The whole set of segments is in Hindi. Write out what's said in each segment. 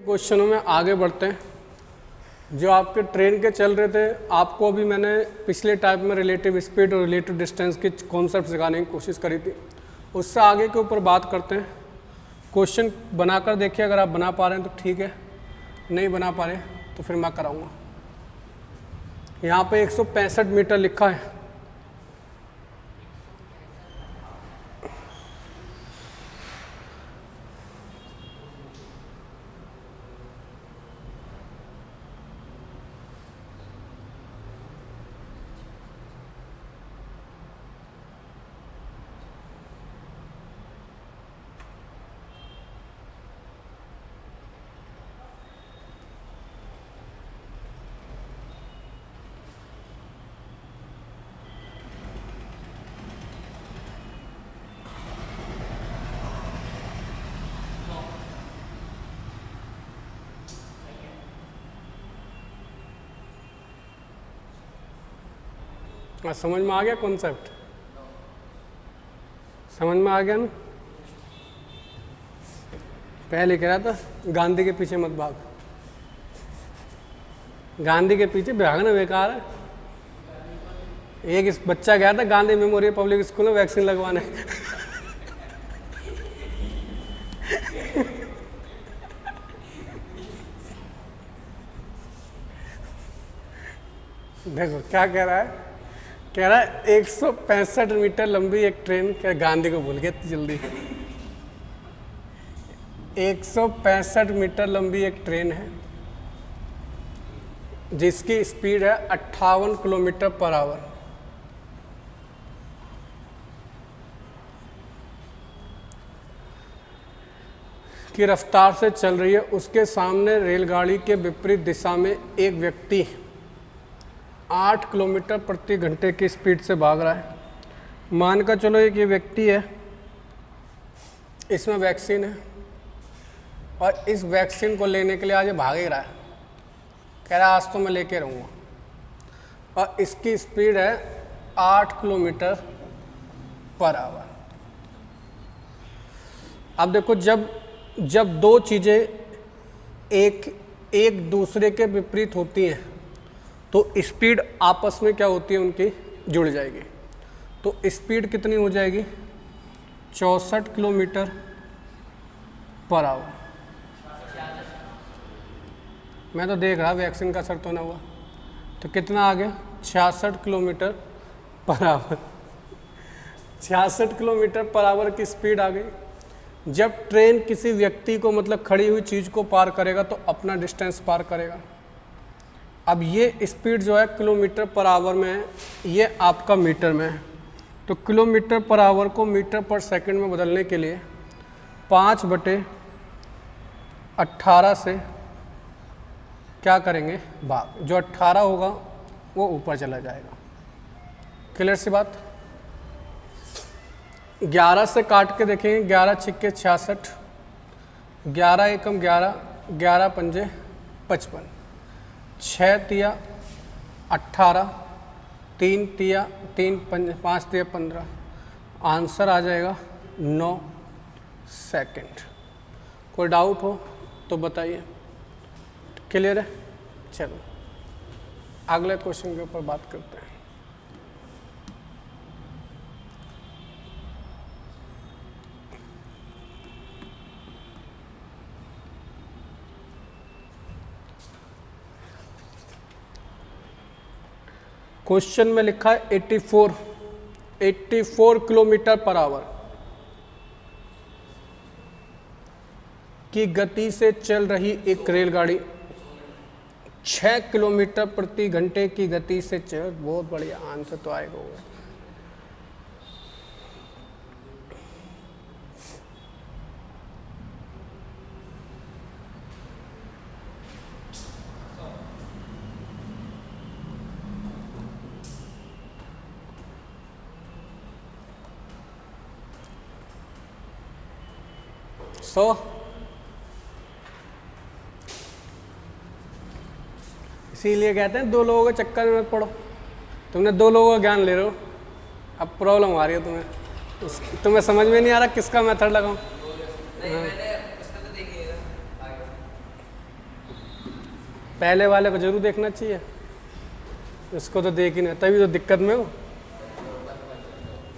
क्वेश्चनों में आगे बढ़ते हैं। जो आपके ट्रेन के चल रहे थे, आपको अभी मैंने पिछले टाइप में रिलेटिव स्पीड और रिलेटिव डिस्टेंस की कॉन्सेप्ट सिखाने की कोशिश करी थी। उससे आगे के ऊपर बात करते हैं। क्वेश्चन बनाकर देखिए, अगर आप बना पा रहे हैं तो ठीक है, नहीं बना पा रहे तो फिर मैं कराऊंगा। यहाँ पे 165 मीटर लिखा है। समझ में आ गया कॉन्सेप्ट? समझ में आ गया ना? पहले कह रहा था गांधी के पीछे मत भाग। गांधी के पीछे भागना बेकार है। एक इस बच्चा गया था गांधी मेमोरियल पब्लिक स्कूल में वैक्सीन लगवाने। देखो क्या कह रहा है, कह रहा है 165 मीटर लंबी एक ट्रेन, क्या गांधी को भूल गया जल्दी। 165 मीटर लंबी एक ट्रेन है जिसकी स्पीड है 58 किलोमीटर पर आवर। की रफ्तार से चल रही है। उसके सामने रेलगाड़ी के विपरीत दिशा में एक व्यक्ति 8 किलोमीटर प्रति घंटे की स्पीड से भाग रहा है। मान कर चलो एक ये व्यक्ति है, इसमें वैक्सीन है और इस वैक्सीन को लेने के लिए आज भाग ही रहा है। कह रहा है आज तो मैं लेके रहूँगा और इसकी स्पीड है 8 किलोमीटर पर आवर। अब देखो, जब दो चीज़ें एक दूसरे के विपरीत होती हैं तो स्पीड आपस में क्या होती है, उनकी जुड़ जाएगी। तो स्पीड कितनी हो जाएगी? 64 किलोमीटर पर आवर। मैं तो देख रहा वैक्सीन का असर तो ना हुआ, तो कितना आ गया? 66 kilometre per hour. 66 kilometre per hour की स्पीड आ गई। जब ट्रेन किसी व्यक्ति को, मतलब खड़ी हुई चीज़ को पार करेगा तो अपना डिस्टेंस पार करेगा। अब ये स्पीड जो है किलोमीटर पर आवर में है, ये आपका मीटर में है। तो किलोमीटर पर आवर को मीटर पर सेकंड में बदलने के लिए 5/18 से क्या करेंगे? भाग। जो 18 होगा वो ऊपर चला जाएगा। क्लियर सी बात? 11 से काट के देखेंगे। 11 छिक्के 66, 11 एकम 11, 11 पंजे 55, 6 तिया 18, 3 तिया 3 5 तिया 15। आंसर आ जाएगा 9 सेकंड। कोई डाउट हो तो बताइए। क्लियर है? चलो अगले क्वेश्चन के ऊपर बात करते हैं। क्वेश्चन में लिखा है 84 किलोमीटर पर आवर की गति से चल रही एक रेलगाड़ी 6 किलोमीटर प्रति घंटे की गति से चल। बहुत बढ़िया, आंसर तो आएगा वो। इसीलिए कहते हैं दो लोगों के चक्कर में मत पड़ो। तुमने दो लोगों का ज्ञान ले रहे हो, अब प्रॉब्लम आ रही है तुम्हें समझ में नहीं आ रहा किसका मेथड लगाऊं। पहले वाले को जरूर देखना चाहिए, इसको तो देख ही नहीं, तभी तो दिक्कत में हो।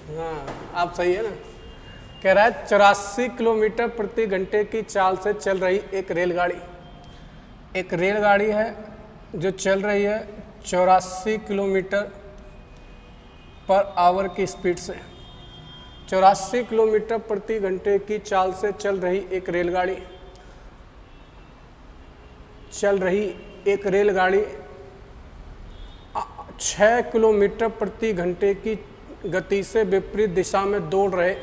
हाँ आप सही है ना। कह रहा है 84 किलोमीटर प्रति घंटे की चाल से चल रही एक रेलगाड़ी, एक रेलगाड़ी है जो चल रही है 84 किलोमीटर पर आवर की स्पीड से। 84 किलोमीटर प्रति घंटे की चाल से चल रही एक रेलगाड़ी, चल रही एक रेलगाड़ी 6 किलोमीटर प्रति घंटे की गति से विपरीत दिशा में दौड़ रहे,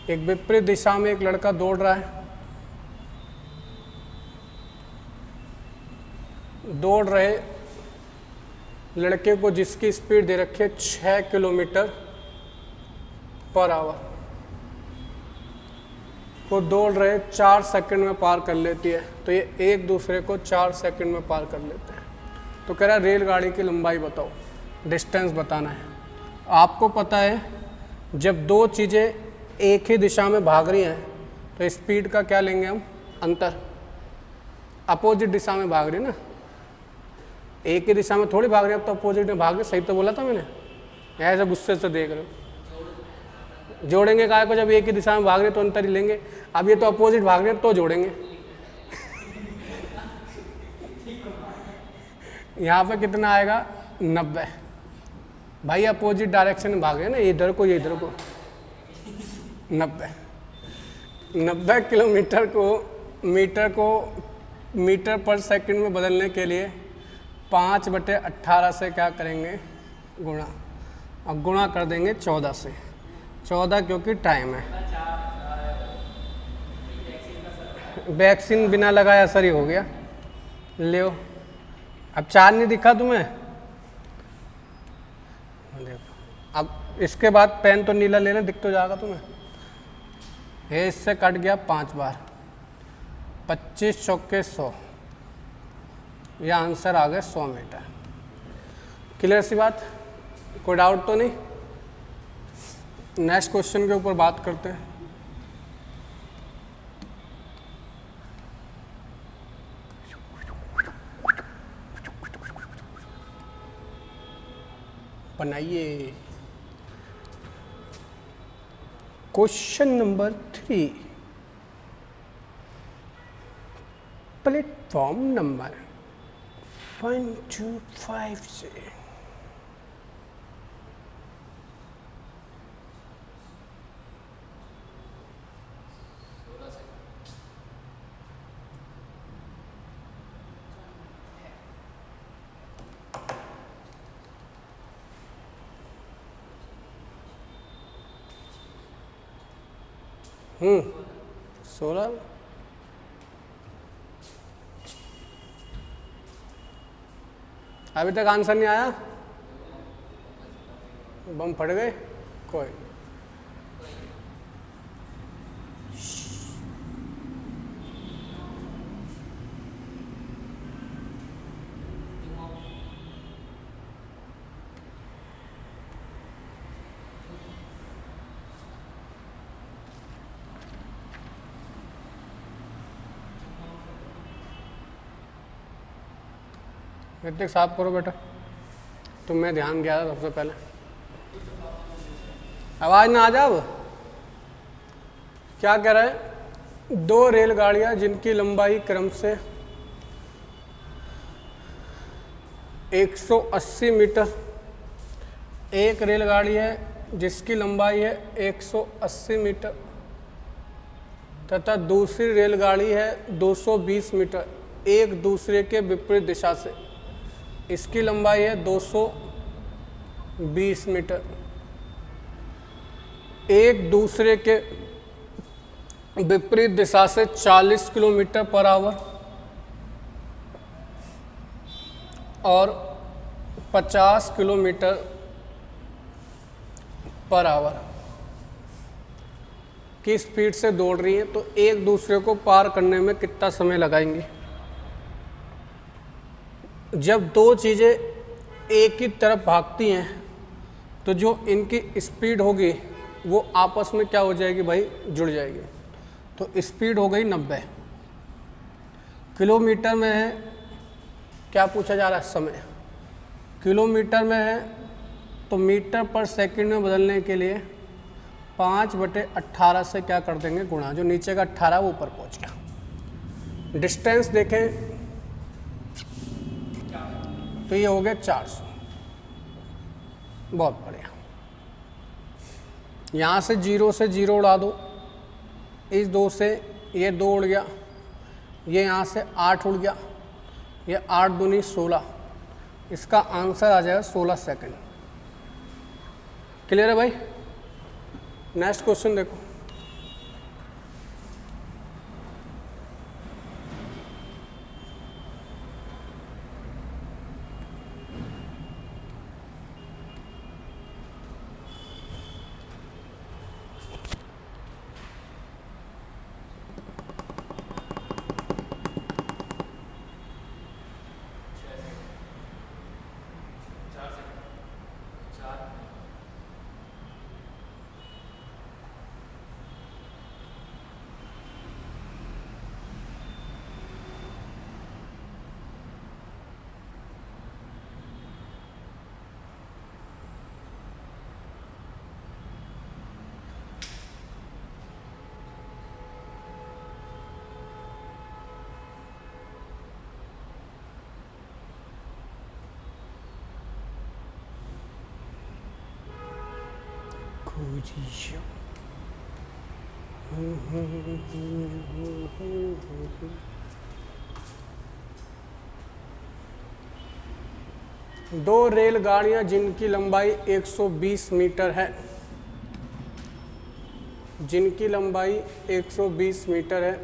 एक विपरीत दिशा में एक लड़का दौड़ रहा है, दौड़ रहे लड़के को जिसकी स्पीड दे रखी है 6 किलोमीटर पर आवर, को दौड़ रहे 4 सेकंड में पार कर लेती है। तो ये एक दूसरे को 4 सेकंड में पार कर लेते हैं। तो कह रहा है रेलगाड़ी की लंबाई बताओ, डिस्टेंस बताना है। आपको पता है जब दो चीज़ें एक ही दिशा में भाग रही हैं तो स्पीड का क्या लेंगे हम, अंतर। अपोजिट दिशा में भाग रही है ना, एक ही दिशा में थोड़ी भाग रही है, अब तो अपोजिट में भाग रही। सही तो बोला था मैंने, ऐसे गुस्से से देख रहे हो। जोड़ेंगे काय को, जब एक ही दिशा में भाग रहे तो अंतर ही लेंगे। अब ये तो अपोजिट भाग रहे हैं तो जोड़ेंगे। यहाँ पे कितना आएगा 90। भाई अपोजिट डायरेक्शन में भाग रहे हैं ना, इधर को ये इधर को। 90 किलोमीटर को मीटर पर सेकंड में बदलने के लिए 5/18 से क्या करेंगे, गुणा। अब गुणा कर देंगे 14 से, 14 क्योंकि टाइम है। वैक्सीन बिना लगाए असर ही हो गया। ले अब 4 नहीं दिखा तुम्हें, देखो। अब इसके बाद पेन तो नीला लेना, दिख तो जाएगा तुम्हें। ये इससे कट गया 5 बार, 25 चौके 100, यह आंसर आ गया 100 मीटर। क्लियर सी बात, कोई डाउट तो नहीं। नेक्स्ट क्वेश्चन के ऊपर बात करते हैं। बनाइए क्वेश्चन नंबर 3, प्लेटफॉर्म नंबर 1 2 5 से। हम्म 16। अभी तक आंसर नहीं आया, बम फट गए। कोई ऋतिक साफ करो बेटा, तुम्हें ध्यान गया था सबसे पहले। आवाज ना आ जाओ। क्या कह रहा है, 2 रेलगाड़ियां जिनकी लंबाई क्रम से 180 मीटर, एक रेलगाड़ी है जिसकी लंबाई है 180 मीटर तथा दूसरी रेलगाड़ी है 220 मीटर, एक दूसरे के विपरीत दिशा से। इसकी लंबाई है 220 मीटर, एक दूसरे के विपरीत दिशा से 40 किलोमीटर पर आवर और 50 किलोमीटर पर आवर की स्पीड से दौड़ रही है, तो एक दूसरे को पार करने में कितना समय लगाएंगी। जब दो चीज़ें एक ही तरफ भागती हैं तो जो इनकी स्पीड होगी वो आपस में क्या हो जाएगी भाई, जुड़ जाएगी। तो स्पीड हो गई 90 किलोमीटर में है क्या पूछा जा रहा है? समय। किलोमीटर में है तो मीटर पर सेकंड में बदलने के लिए 5/18 से क्या कर देंगे गुणा, जो नीचे का 18 वो ऊपर पहुंच गया। डिस्टेंस देखें तो ये हो गया 400। बहुत बढ़िया। यहाँ से 0 से 0 उड़ा दो, इस 2 से ये 2 उड़ गया, ये यहाँ से 8 उड़ गया, ये 8 दूनी 16। इसका आंसर आ जाएगा 16 सेकंड। क्लियर है भाई? नेक्स्ट क्वेश्चन देखो। दो रेलगाड़ियां जिनकी लंबाई 120 मीटर है, जिनकी लंबाई 120 मीटर है,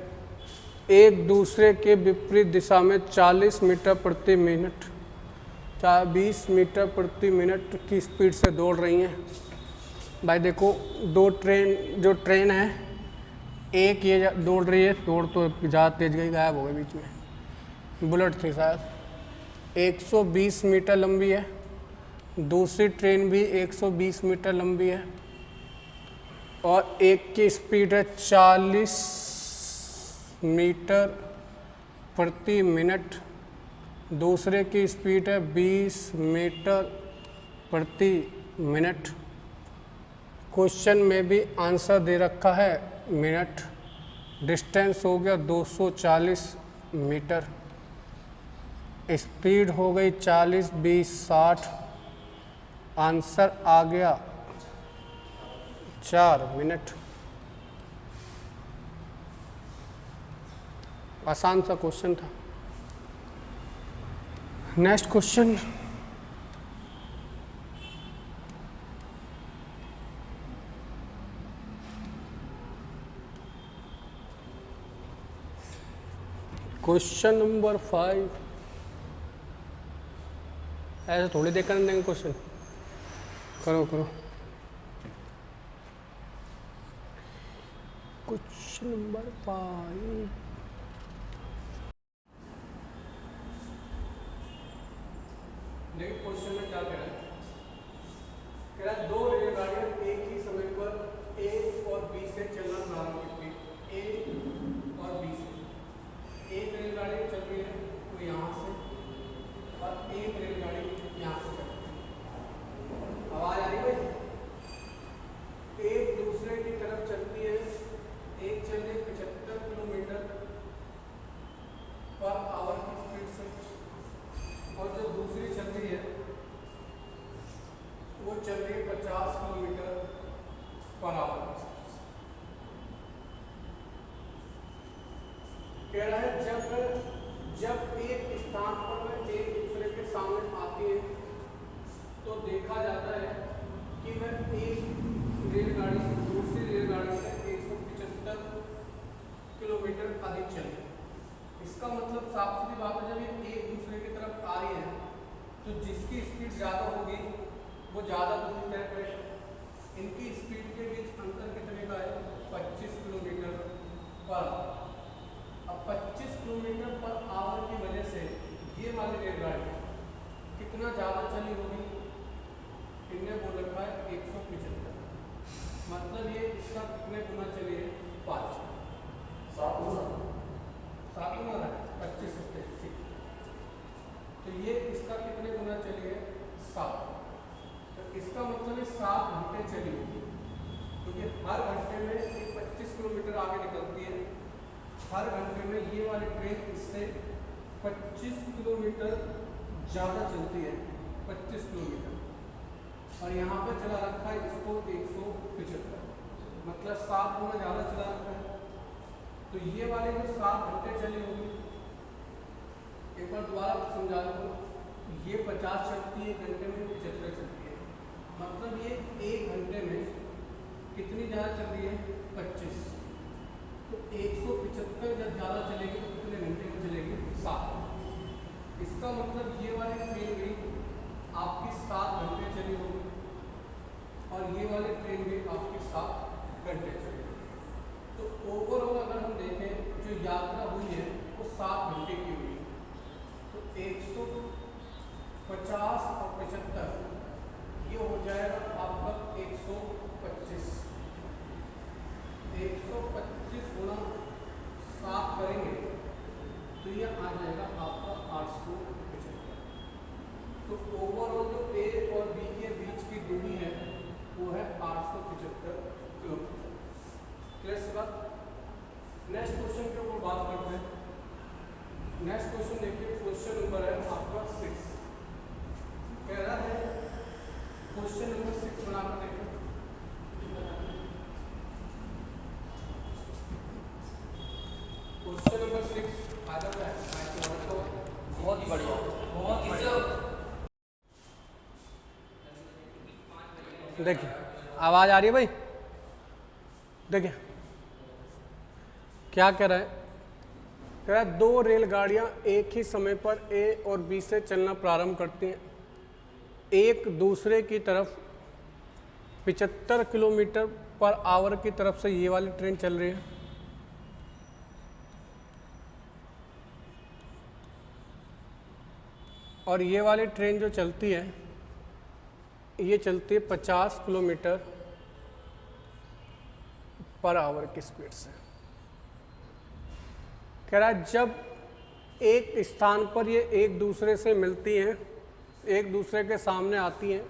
एक दूसरे के विपरीत दिशा में 40 मीटर प्रति मिनट 20 मीटर प्रति मिनट की स्पीड से दौड़ रही हैं। भाई देखो, दो जो ट्रेन है, एक ये दौड़ रही है, दौड़ तो ज़्यादा तेज गई, गायब हो गई बीच में, बुलेट थी शायद, 120 मीटर लंबी है। दूसरी ट्रेन भी 120 मीटर लंबी है और एक की स्पीड है 40 मीटर प्रति मिनट, दूसरे की स्पीड है 20 मीटर प्रति मिनट। क्वेश्चन में भी आंसर दे रखा है मिनट। डिस्टेंस हो गया 240 मीटर, स्पीड हो गई 40 20 60, आंसर आ गया 4 मिनट। आसान सा क्वेश्चन था। Next question. Question number 5। ऐसे थोड़ी देख कर देंगे क्वेश्चन, करो करो। Question number 5। देखिए क्वेश्चन में क्या कह रहा है? कह रहा है दो रेलगाड़ियां एक ही समय पर ए और बी से चलना प्रारंभ करती है। ए और बी से एक रेलगाड़ी चल रही है तो यहाँ से, और एक रेलगाड़ी यहाँ से चल रही है। आवाज आ रही है? एक दूसरे की तरफ चलती है, एक चल रही 75 किलोमीटर पर आवर की स्पीड से, और जो दूसरी चल रही है वो चल रही है 50 किलोमीटर पर आवर की स्पीड से। कह रहा है जब एक स्थान पर वह एक दूसरे के सामने आती है तो देखा जाता है कि वह एक रेलगाड़ी दूसरी रेलगाड़ी से 175 किलोमीटर अधिक चले। इसका मतलब साफ सीधी बात है, जब ये एक दूसरे की तरफ आ रही है तो जिसकी स्पीड ज़्यादा होगी वो ज़्यादा दूरी तय करेगा। इनकी स्पीड के बीच अंतर कितने का है? 25 किलोमीटर पर आवर। अब 25 किलोमीटर पर आवर की वजह से ये वाली रेलगाड़ी कितना ज़्यादा चली होगी? इनने बोल रखा है 175, मतलब ये इसका कितने गुना चली है? 5। 7 गुना है 25 से। ठीक, 7 घंटे चली होगी, क्योंकि हर घंटे में ये 25 किलोमीटर आगे निकलती है। हर घंटे में ये वाली ट्रेन इससे 25 किलोमीटर ज़्यादा चलती है, 25 किलोमीटर। और यहाँ पर चला रखा है इसको 175, मतलब 7 गुना ज़्यादा चला रखा है। तो ये वाले जो 7 घंटे चली होगी, एक बार दोबारा समझा दूँ, ये 50 चलती है घंटे में, 75 चलती है, मतलब ये 1 घंटे में कितनी ज़्यादा चल रही है, 25। तो 175 जब ज़्यादा चलेगी तो कितने घंटे में चलेगी, 7। इसका मतलब ये वाली ट्रेन भी आपकी 7 घंटे चली होगी और ये वाली ट्रेन भी आपकी 7 घंटे चली होगी। तो ओवरऑल अगर हम देखें जो यात्रा हुई है वो 7 घंटे की हुई है। तो 150 और 75 ये हो जाएगा आपका 125। 125 गुना 7 करेंगे तो ये आ जाएगा आपका 875। तो ओवरऑल जो ए और बी के बीच की दूरी है वो है 875 किलोमीटर। क्लियर सी बात। नेक्स्ट क्वेश्चन के ऊपर बात करते हैं। नेक्स्ट क्वेश्चन देखिए, क्वेश्चन नंबर है आपका 6। कह रहा है क्वेश्चन नंबर 6 बनाकर देखिए। क्वेश्चन नंबर 6 आ जाता है, बहुत बढ़िया, बहुत बढ़िया। देखिए आवाज आ रही है भाई, देखिए क्या कह रहा है, कह रहा है 2 रेलगाड़ियां एक ही समय पर ए और बी से चलना प्रारंभ करती हैं। एक दूसरे की तरफ 75 किलोमीटर पर आवर की तरफ से ये वाली ट्रेन चल रही है। और ये वाली ट्रेन जो चलती है ये चलती है 50 किलोमीटर पर आवर की स्पीड से। कह रहा है जब एक स्थान पर ये एक दूसरे से मिलती हैं, एक दूसरे के सामने आती हैं,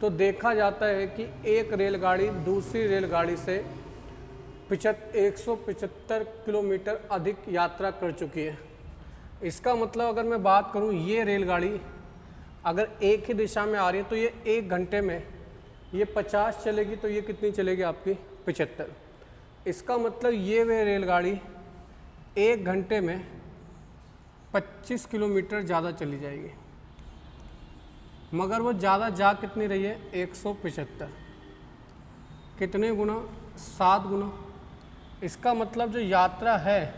तो देखा जाता है कि एक रेलगाड़ी दूसरी रेलगाड़ी से 175 किलोमीटर अधिक यात्रा कर चुकी है। इसका मतलब अगर मैं बात करूं, ये रेलगाड़ी अगर एक ही दिशा में आ रही है तो ये 1 घंटे में ये 50 चलेगी, तो ये कितनी चलेगी आपकी 75। इसका मतलब ये वे रेलगाड़ी 1 घंटे में 25 किलोमीटर ज़्यादा चली जाएगी, मगर वो ज़्यादा जा कितनी रही है, 175। कितने गुना, 7 गुना। इसका मतलब जो यात्रा है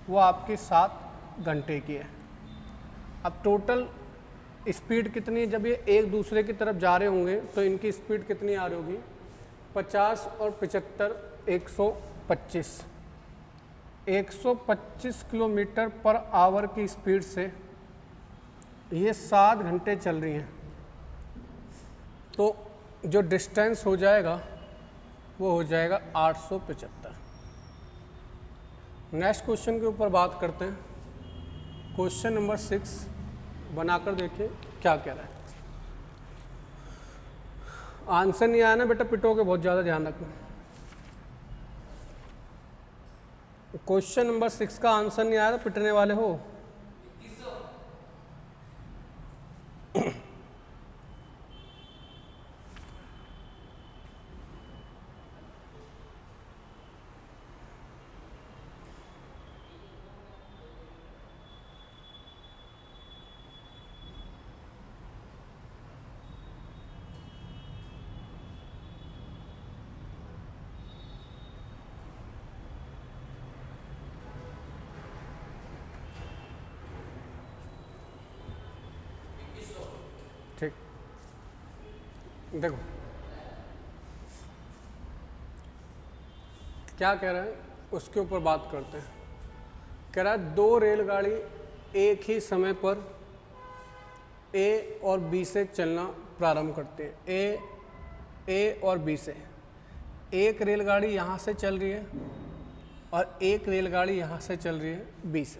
वो आपकी 7 घंटे की है। अब टोटल स्पीड कितनी है, जब ये एक दूसरे की तरफ जा रहे होंगे तो इनकी स्पीड कितनी आ रही होगी, 50 और 75 125। 125 किलोमीटर पर आवर की स्पीड से ये 7 घंटे चल रही हैं। तो जो डिस्टेंस हो जाएगा वो हो जाएगा 875। नेक्स्ट क्वेश्चन के ऊपर बात करते हैं। क्वेश्चन नंबर 6 बनाकर देखिए क्या कह रहा है। आंसर नहीं आया ना बेटा, पिटोगे बहुत ज़्यादा, ध्यान रखना। क्वेश्चन नंबर 6 का आंसर नहीं आया तो पिटने वाले हो। ठीक, देखो क्या कह रहा है उसके ऊपर बात करते हैं। कह रहा है 2 रेलगाड़ी एक ही समय पर ए और बी से चलना प्रारंभ करते हैं। ए और बी से एक रेलगाड़ी यहाँ से चल रही है और एक रेलगाड़ी यहाँ से चल रही है बी से।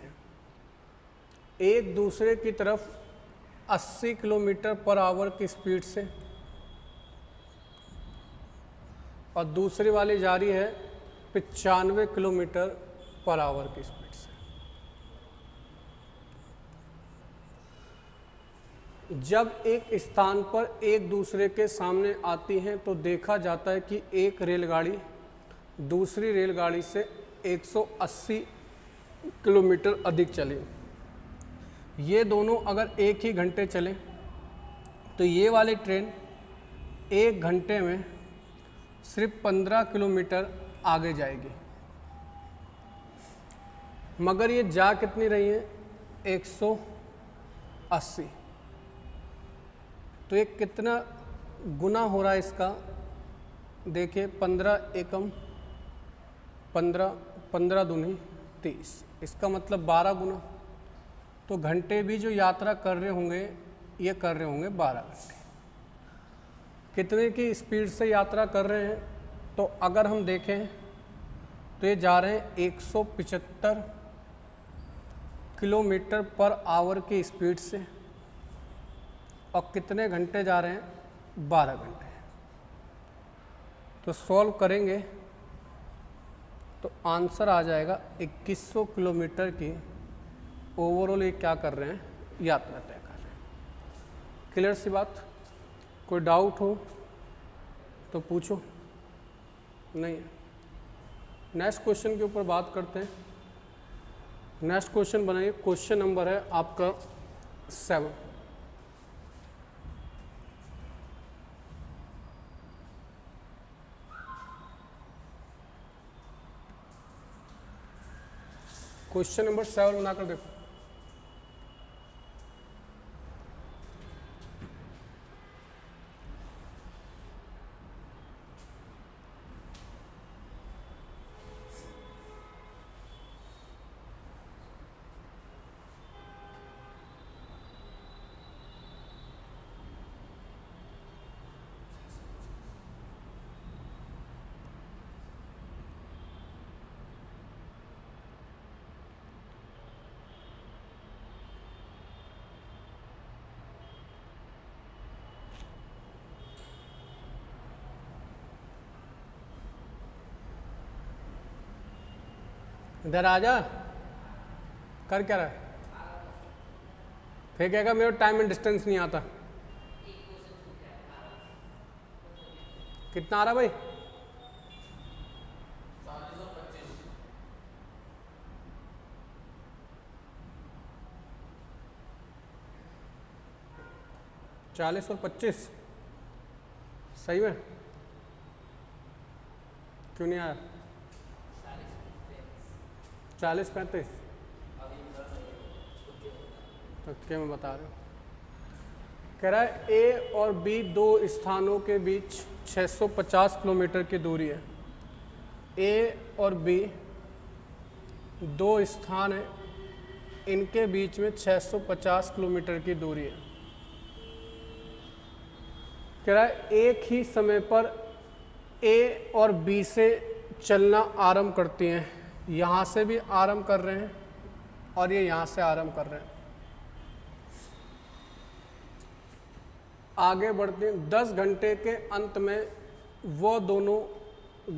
एक दूसरे की तरफ 80 किलोमीटर पर आवर की स्पीड से और दूसरी वाली जा रही है 95 किलोमीटर पर आवर की स्पीड से। जब एक स्थान पर एक दूसरे के सामने आती हैं तो देखा जाता है कि एक रेलगाड़ी दूसरी रेलगाड़ी से 180 किलोमीटर अधिक चले। ये दोनों अगर एक ही घंटे चले तो ये वाली ट्रेन एक घंटे में सिर्फ 15 किलोमीटर आगे जाएगी, मगर ये जा कितनी रही है 180। तो ये कितना गुना हो रहा है इसका, देखिए 15 एकम 15, 15 दूनी 30, इसका मतलब 12 गुना। तो घंटे भी जो यात्रा कर रहे होंगे ये कर रहे होंगे 12 घंटे। कितने की स्पीड से यात्रा कर रहे हैं, तो अगर हम देखें तो ये जा रहे हैं 175 किलोमीटर पर आवर की स्पीड से, और कितने घंटे जा रहे हैं 12 घंटे। तो सॉल्व करेंगे तो आंसर आ जाएगा 2100 किलोमीटर की ओवरऑल ये क्या कर रहे हैं, यात्रा तय कर रहे हैं। क्लियर सी बात? कोई डाउट हो तो पूछो, नहीं है। नेक्स्ट क्वेश्चन के ऊपर बात करते हैं। नेक्स्ट क्वेश्चन बनाइए, क्वेश्चन नंबर है आपका 7। क्वेश्चन नंबर 7 बनाकर देखो। इधर आ जा, कर क्या रहा है? फिर कहेगा मेरा टाइम एंड डिस्टेंस नहीं आता। कितना आ रहा भाई? 40 और 25 सही में? क्यों नहीं आया? 40-35 तो क्या मैं बता रहा हूँ। कह रहा है ए और बी दो स्थानों के बीच 650 किलोमीटर की दूरी है। ए और बी दो स्थान है, इनके बीच में 650 किलोमीटर की दूरी है। कह रहा है एक ही समय पर ए और बी से चलना आरंभ करती हैं। यहाँ से भी आरंभ कर रहे हैं और ये यहाँ से आरंभ कर रहे हैं। आगे बढ़ते हैं। 10 घंटे के अंत में वो दोनों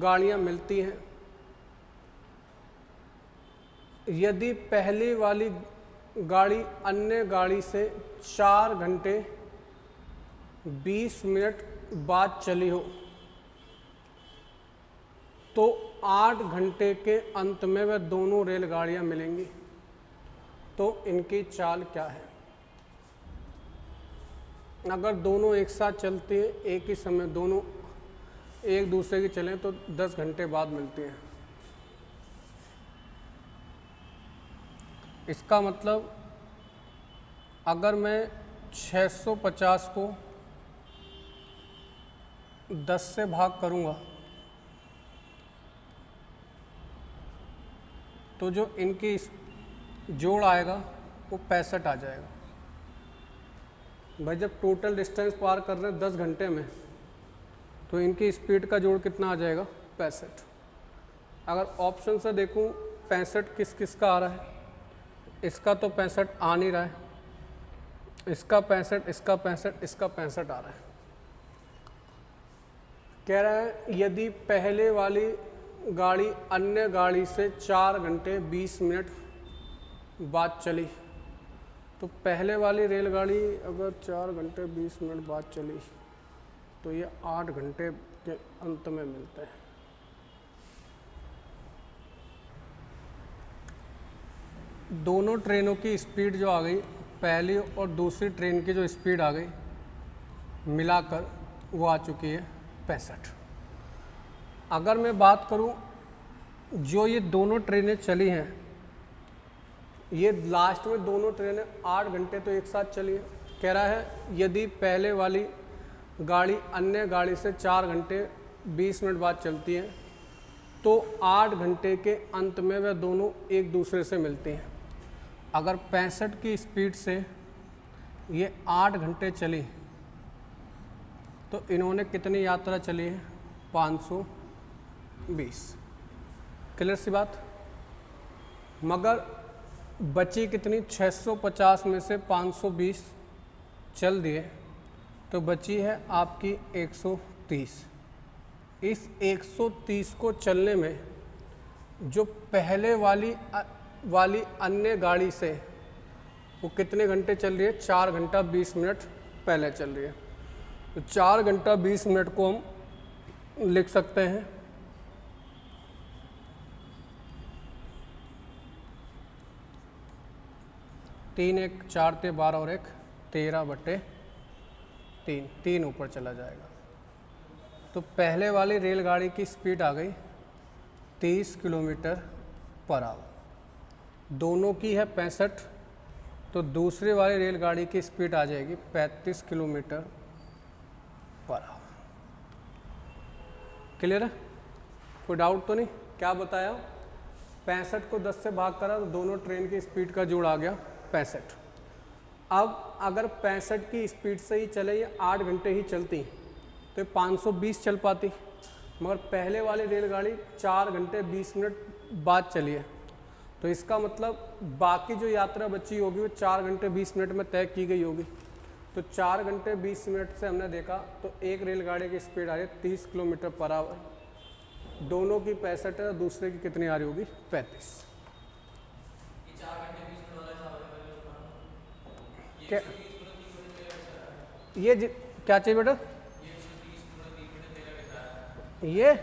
गाड़ियाँ मिलती हैं। यदि पहली वाली गाड़ी अन्य गाड़ी से 4 घंटे 20 मिनट बाद चली हो तो 8 घंटे के अंत में वह दोनों रेलगाड़ियां मिलेंगी। तो इनकी चाल क्या है? अगर दोनों एक साथ चलती हैं, एक ही समय दोनों एक दूसरे की चलें तो 10 घंटे बाद मिलती हैं। इसका मतलब अगर मैं 650 को 10 से भाग करूंगा तो जो इनकी जोड़ आएगा वो 65 आ जाएगा। भाई जब टोटल डिस्टेंस पार कर रहे हैं 10 घंटे में तो इनकी स्पीड का जोड़ कितना आ जाएगा? 65। अगर ऑप्शन से देखूं 65 किस किस का आ रहा है, इसका तो 65 आ नहीं रहा है, इसका 65, इसका 65, इसका 65 आ रहा है। कह रहा है यदि पहले वाली गाड़ी अन्य गाड़ी से 4 घंटे 20 मिनट बाद चली, तो पहले वाली रेलगाड़ी अगर 4 घंटे 20 मिनट बाद चली तो ये 8 घंटे के अंत में मिलता है। दोनों ट्रेनों की स्पीड जो आ गई, पहली और दूसरी ट्रेन की जो स्पीड आ गई मिलाकर वो आ चुकी है 65। अगर मैं बात करूं जो ये दोनों ट्रेनें चली हैं, ये लास्ट में दोनों ट्रेनें 8 घंटे तो एक साथ चली है। कह रहा है यदि पहले वाली गाड़ी अन्य गाड़ी से 4 घंटे 20 मिनट बाद चलती है तो 8 घंटे के अंत में वह दोनों एक दूसरे से मिलती हैं। अगर 65 की स्पीड से ये 8 घंटे चली तो इन्होंने कितनी यात्रा चली है? 520। क्लियर सी बात। मगर बची कितनी? 650 में से 520 चल दिए तो बची है आपकी 130। इस 130 को चलने में जो पहले वाली अन्य गाड़ी से वो कितने घंटे चल रही है? 4 घंटा 20 मिनट पहले चल रही है। तो 4 घंटा 20 मिनट को हम लिख सकते हैं 3 1 4 ते 12 और 1 13/3, 3 ऊपर चला जाएगा। तो पहले वाली रेलगाड़ी की स्पीड आ गई 30 किलोमीटर पर आवर, दोनों की है 65, तो दूसरी वाली रेलगाड़ी की स्पीड आ जाएगी 35 किलोमीटर पर आवर। क्लियर है? कोई डाउट तो नहीं? क्या बताया? 65 को 10 से भाग करा तो दोनों ट्रेन की स्पीड का जोड़ आ गया 65। अब अगर 65 की स्पीड से ही चले, ये 8 घंटे ही चलती तो 520 चल पाती, मगर पहले वाली रेलगाड़ी 4 घंटे 20 मिनट बाद चली है। तो इसका मतलब बाकी जो यात्रा बची होगी वो 4 घंटे 20 मिनट में तय की गई होगी। तो 4 घंटे 20 मिनट से हमने देखा तो एक रेलगाड़ी की स्पीड आ रही है 30 किलोमीटर पर आवर, दोनों की 65 है, दूसरे की कितनी आ रही होगी? 35। क्या ये क्या चाहिए बेटा? ये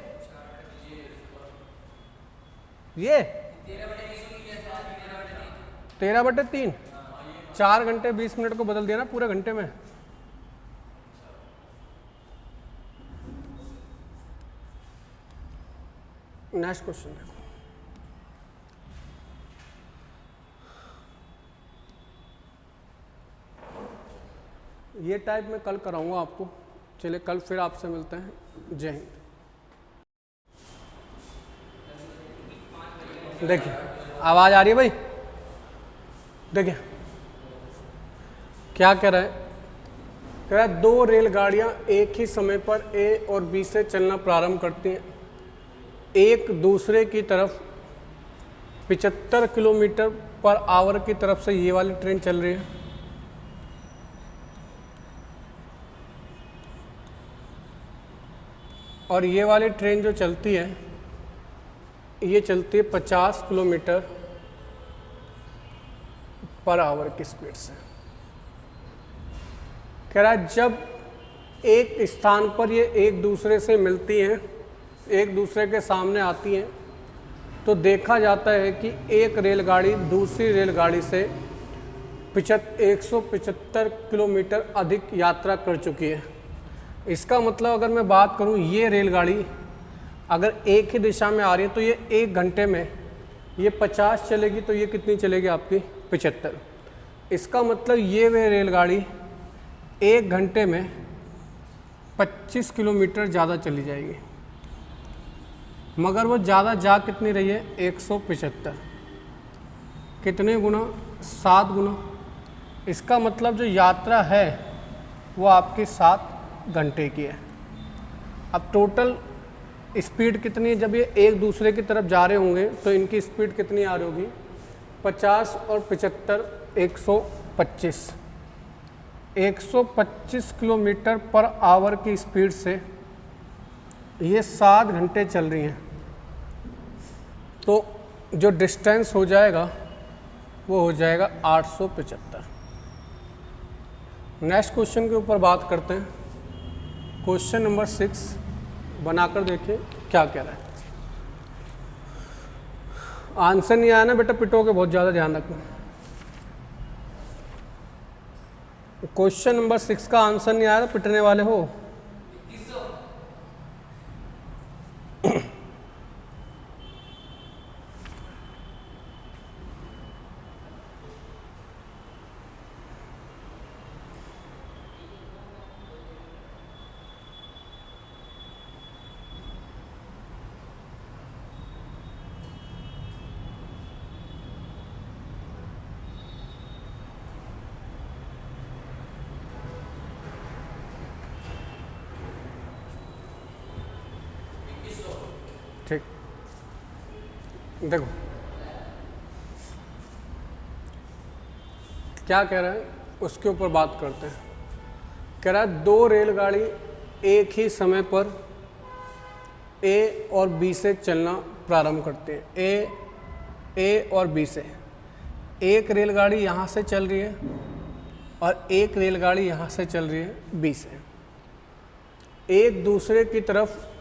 13/3, 4 घंटे 20 मिनट को बदल दिया ना पूरे घंटे में। नेक्स्ट क्वेश्चन देखो। ये टाइप मैं कल कराऊंगा आपको। चलिए कल फिर आपसे मिलते हैं। जय हिंद। देखिए आवाज़ आ रही है भाई? देखिए क्या कह रहा है? कह रहा है 2 रेलगाड़ियां एक ही समय पर ए और बी से चलना प्रारंभ करती हैं। एक दूसरे की तरफ 75 किलोमीटर पर आवर की तरफ से ये वाली ट्रेन चल रही है, और ये वाली ट्रेन जो चलती है ये चलती है 50 किलोमीटर पर आवर की स्पीड से। कह रहा है जब एक स्थान पर ये एक दूसरे से मिलती हैं, एक दूसरे के सामने आती हैं, तो देखा जाता है कि एक रेलगाड़ी दूसरी रेलगाड़ी से 175 किलोमीटर अधिक यात्रा कर चुकी है। इसका मतलब अगर मैं बात करूं, ये रेलगाड़ी अगर एक ही दिशा में आ रही है तो ये 1 घंटे में ये 50 चलेगी, तो ये कितनी चलेगी आपकी? 75। इसका मतलब ये वे रेलगाड़ी 1 घंटे में 25 किलोमीटर ज़्यादा चली जाएगी, मगर वो ज़्यादा जा कितनी रही है? 175। कितने गुना? 7 गुना। इसका मतलब जो यात्रा है वो आपकी 7 घंटे की है। अब टोटल स्पीड कितनी है? जब ये एक दूसरे की तरफ जा रहे होंगे तो इनकी स्पीड कितनी आ रही होगी? 50 और 75 125। 125 किलोमीटर पर आवर की स्पीड से ये 7 घंटे चल रही हैं, तो जो डिस्टेंस हो जाएगा वो हो जाएगा 875। नेक्स्ट क्वेश्चन के ऊपर बात करते हैं। क्वेश्चन नंबर 6 बनाकर देखिए क्या कह रहा है। आंसर नहीं आया ना बेटा, पिटोगे बहुत ज़्यादा, ध्यान रखना। क्वेश्चन नंबर 6 का आंसर नहीं आया, पिटने वाले हो। ठीक, देखो क्या कह रहा है, उसके ऊपर बात करते हैं। कह रहा है 2 रेलगाड़ी एक ही समय पर ए और बी से चलना प्रारंभ करते हैं। ए और बी से एक रेलगाड़ी यहाँ से चल रही है और एक रेलगाड़ी यहाँ से चल रही है बी से। एक दूसरे की तरफ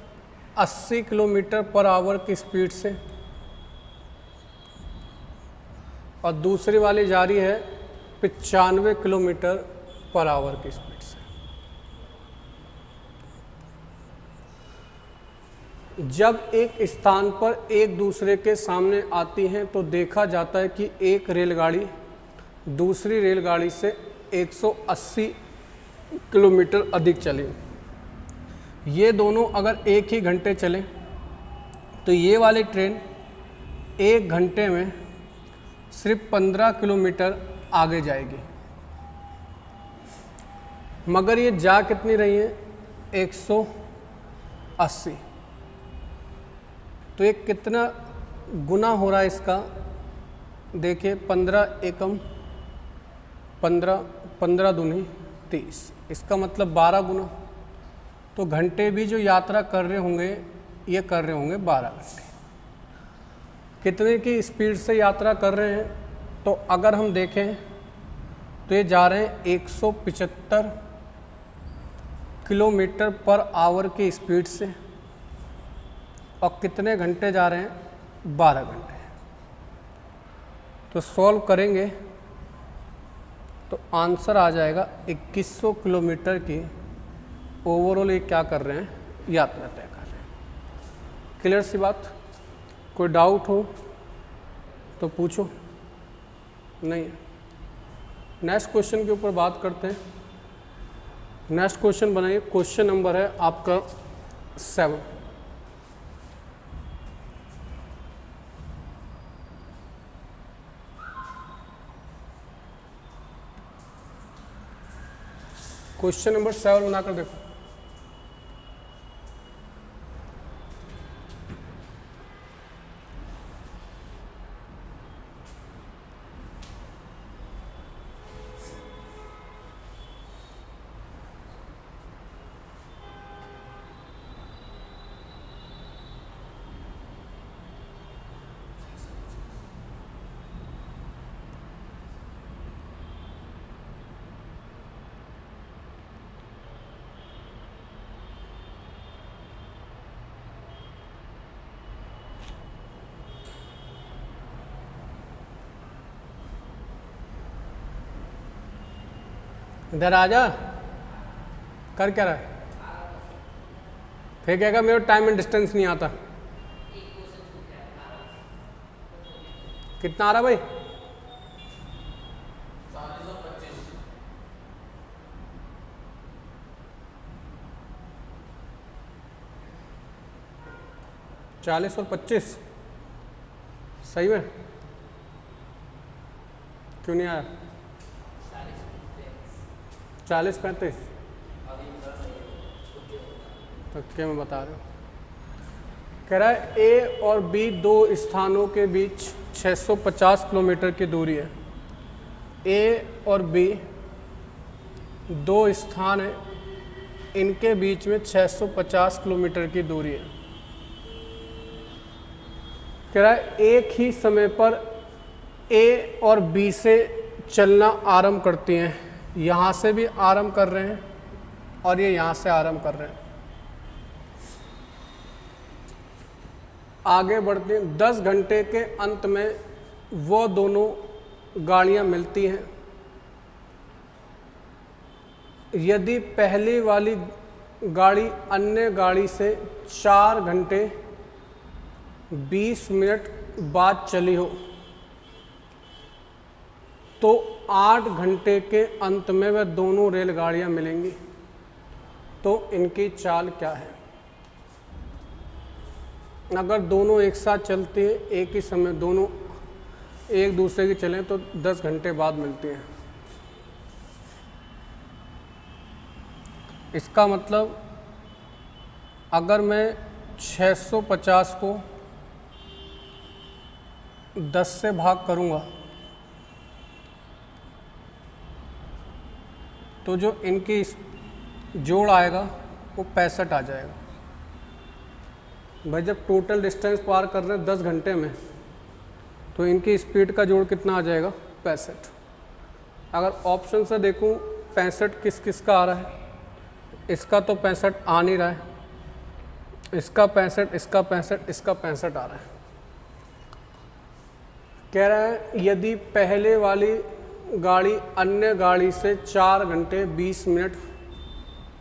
80 किलोमीटर पर आवर की स्पीड से और दूसरी वाली जा रही है 95 किलोमीटर पर आवर की स्पीड से। जब एक स्थान पर एक दूसरे के सामने आती हैं तो देखा जाता है कि एक रेलगाड़ी दूसरी रेलगाड़ी से 180 किलोमीटर अधिक चली। ये दोनों अगर एक ही घंटे चले तो ये वाली ट्रेन 1 घंटे में सिर्फ 15 किलोमीटर आगे जाएगी, मगर ये जा कितनी रही है, 180। तो ये कितना गुना हो रहा है इसका, देखिए 15 एकम 15, 15 दूनी 30, इसका मतलब 12 गुना। तो घंटे भी जो यात्रा कर रहे होंगे ये कर रहे होंगे 12 घंटे। कितने की स्पीड से यात्रा कर रहे हैं, तो अगर हम देखें तो ये जा रहे हैं 175 किलोमीटर पर आवर की स्पीड से, और कितने घंटे जा रहे हैं, 12 घंटे। तो सॉल्व करेंगे तो आंसर आ जाएगा 2100 किलोमीटर की ओवरऑल ये क्या कर रहे हैं, यात्रा तय कर रहे हैं। क्लियर सी बात? कोई डाउट हो तो पूछो, नहीं है। नेक्स्ट क्वेश्चन के ऊपर बात करते हैं। नेक्स्ट क्वेश्चन बनाइए। क्वेश्चन नंबर है आपका 7। क्वेश्चन नंबर 7 बनाकर देखो। इधर आ जा, कर क्या रहा है? फिर कहेगा मेरा टाइम एंड डिस्टेंस नहीं आता। कितना आ रहा भाई? 40 और 25 सही में? क्यों नहीं आया? 40-35 तो क्या मैं बता रहा हूँ। कह रहा है ए और बी 2 स्थानों के बीच 650 किलोमीटर की दूरी है। ए और बी 2 स्थान है इनके बीच में 650 किलोमीटर की दूरी है। कह रहा है एक ही समय पर ए और बी से चलना आरंभ करती हैं। यहाँ से भी आरंभ कर रहे हैं और ये यहाँ से आरंभ कर रहे हैं। आगे बढ़ते हैं। 10 घंटे के अंत में वो दोनों गाड़ियाँ मिलती हैं। यदि पहली वाली गाड़ी अन्य गाड़ी से 4 घंटे 20 मिनट बाद चली हो तो 8 घंटे के अंत में वह दोनों रेलगाड़ियां मिलेंगी। तो इनकी चाल क्या है? अगर दोनों एक साथ चलती हैं, एक ही समय दोनों एक दूसरे की चलें तो 10 घंटे बाद मिलती हैं। इसका मतलब अगर मैं 650 को 10 से भाग करूंगा तो जो इनकी जोड़ आएगा वो 65 आ जाएगा। भाई जब टोटल डिस्टेंस पार कर रहे हैं 10 घंटे में तो इनकी स्पीड का जोड़ कितना आ जाएगा? 65। अगर ऑप्शन से देखूं 65 किस किस का आ रहा है, इसका तो 65 आ नहीं रहा है, इसका 65, इसका 65, इसका 65 आ रहा है। कह रहा है यदि पहले वाली गाड़ी अन्य गाड़ी से 4 घंटे 20 मिनट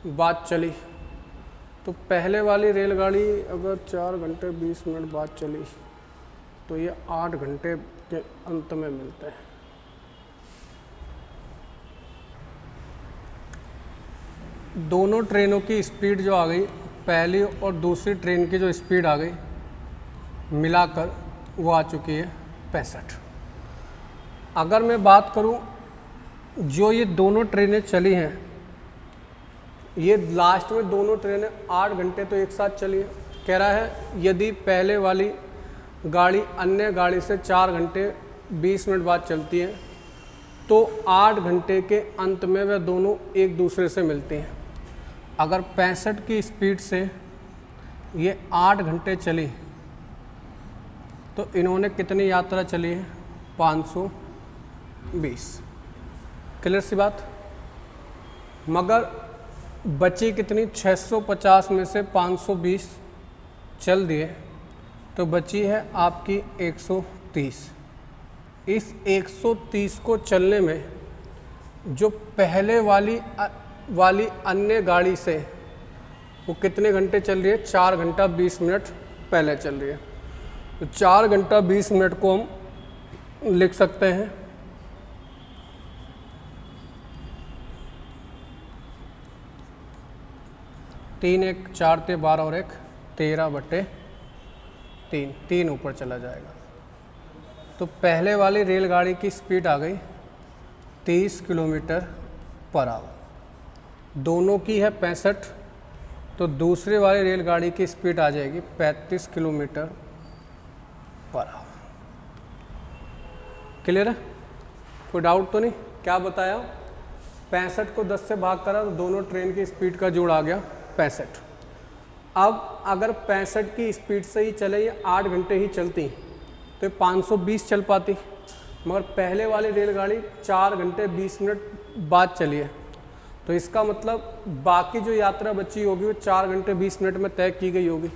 बाद चली तो पहले वाली रेलगाड़ी अगर 4 घंटे 20 मिनट बाद चली तो ये 8 घंटे के अंत में मिलते हैं। दोनों ट्रेनों की स्पीड जो आ गई, पहली और दूसरी ट्रेन की जो स्पीड आ गई मिलाकर वो आ चुकी है 65। अगर मैं बात करूं जो ये दोनों ट्रेनें चली हैं, ये लास्ट में दोनों ट्रेनें 8 घंटे तो एक साथ चली है। कह रहा है यदि पहले वाली गाड़ी अन्य गाड़ी से 4 घंटे 20 मिनट बाद चलती है तो 8 घंटे के अंत में वह दोनों एक दूसरे से मिलती हैं। अगर 65 की स्पीड से ये 8 घंटे चली तो इन्होंने कितनी यात्रा चली है? 520। क्लियर सी बात? मगर बची कितनी? 650 में से 520 चल दिए तो बची है आपकी 130। इस 130 को चलने में जो पहले वाली अन्य गाड़ी से वो कितने घंटे चल रही है? 4 घंटा 20 मिनट पहले चल रही है। तो 4 घंटा 20 मिनट को हम लिख सकते हैं तीन, एक 4 ते 12 और एक 13/3, 3 ऊपर चला जाएगा। तो पहले वाली रेलगाड़ी की स्पीड आ गई 30 किलोमीटर पर आवर, दोनों की है 65, तो दूसरे वाली रेलगाड़ी की स्पीड आ जाएगी 35 किलोमीटर पर आवर। क्लियर है? कोई डाउट तो नहीं? क्या बताया? 65 को 10 से भाग करा तो दोनों ट्रेन की स्पीड का जोड़ आ गया 65। अब अगर 65 की स्पीड से ही चले, ये 8 घंटे ही चलती तो 520 चल पाती, मगर पहले वाली रेलगाड़ी 4 घंटे 20 मिनट बाद चली है। तो इसका मतलब बाकी जो यात्रा बची होगी वो 4 घंटे 20 मिनट में तय की गई होगी।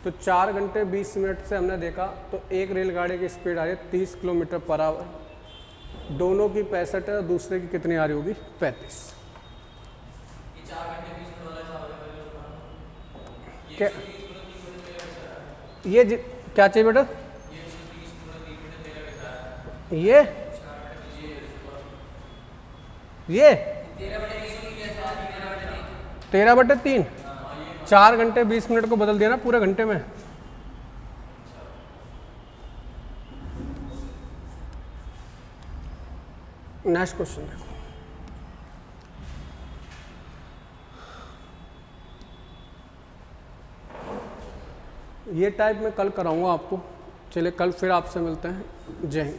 तो 4 घंटे 20 मिनट से हमने देखा तो एक रेलगाड़ी की स्पीड आ रही है 30 किलोमीटर पर आवर, दोनों की 65 है और दूसरे की कितनी आ रही होगी? 35। क्या ये क्या चाहिए बेटा? ये 13/3, 4 घंटे 20 मिनट को बदल दिया ना पूरे घंटे में। नेक्स्ट क्वेश्चन देखो। ये टाइप मैं कल कराऊंगा आपको। चलिए कल फिर आपसे मिलते हैं। जय हिंद।